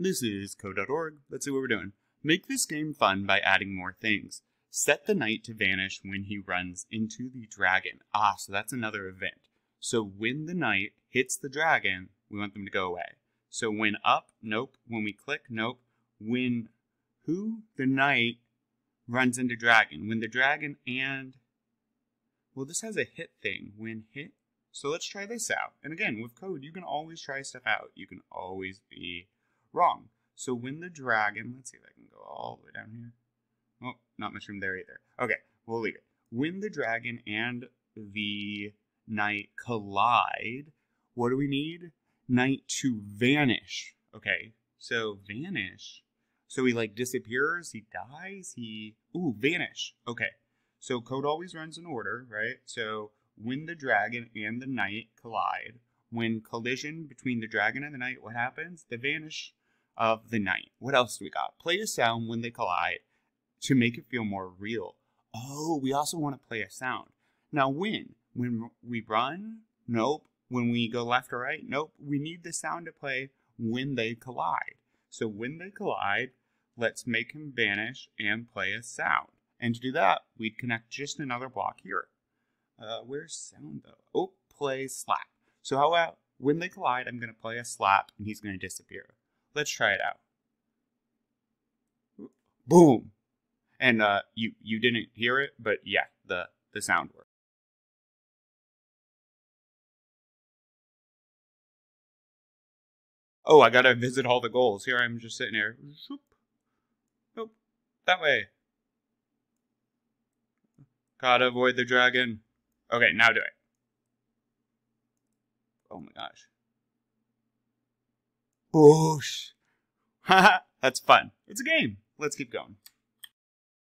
This is code.org. Let's see what we're doing. Make this game fun by adding more things. Set the knight to vanish when he runs into the dragon. So that's another event. So when the knight hits the dragon, we want them to go away. So when up, nope. When we click, nope. When the knight runs into dragon. When the dragon and... Well, this has a hit thing. When hit. So let's try this out. And again, with code, you can always try stuff out. You can always be wrong. So when the dragon... Let's see if I can go all the way down here. Oh, not much room there either. Okay, we'll leave it. When the dragon and the knight collide, what do we need? Knight to vanish. Okay, so vanish. So he like disappears, he dies, vanish. Okay, so code always runs in order, right? So when the dragon and the knight collide, when collision between the dragon and the knight, what happens? The vanish of the knight. What else do we got? Play a sound when they collide to make it feel more real. Oh, we also want to play a sound. Now when we run, nope. When we go left or right, nope. We need the sound to play when they collide. So when they collide, let's make him vanish and play a sound. And to do that, we'd connect just another block here. Where's sound though? Oh, play slap. So how about when they collide, I'm going to play a slap and he's going to disappear. Let's try it out. Boom. And you didn't hear it, but yeah, the sound worked. Oh, I gotta visit all the goals. Here I'm just sitting here. Nope, that way. Gotta avoid the dragon. Okay, now do it. Oh my gosh. Boosh. Haha, that's fun. It's a game. Let's keep going.